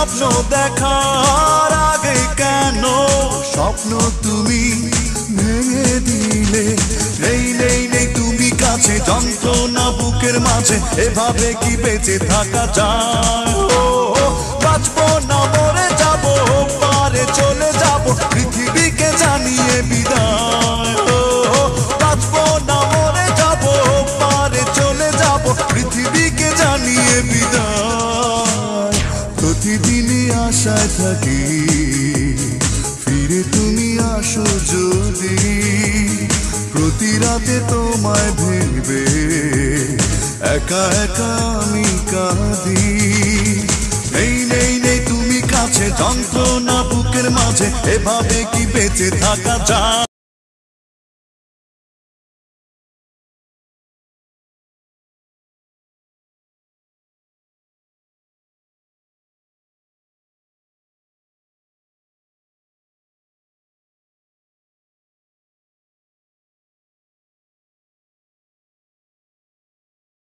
স্বপ্ন দেখার আগে কেন স্বপ্ন তুমি ভেঙে দিলে? নেই নেই নেই তুমি কাছে, যন্ত্রণা বুকের মাঝে, এভাবে কি বেঁচে থাকা যায়? ও বাঁচবো না মরে যাবো, পারে চলে যাবো, পৃথিবীকে জানিয়ে বিদায়। ও বাঁচবো না মরে যাবো, পারে চলে যাবো, পৃথিবীকে জানিয়ে বিদায়। প্রতিদিনই আশায় থাকি ফিরে তুমি আসো যদি, প্রতি রাতে তোমায় ভেবে একা একা আমি কাঁদি। নেই নেই নেই তুমি কাছে, যন্ত্রণা বুকের মাঝে, এভাবে কি বেঁচে থাকা যায়?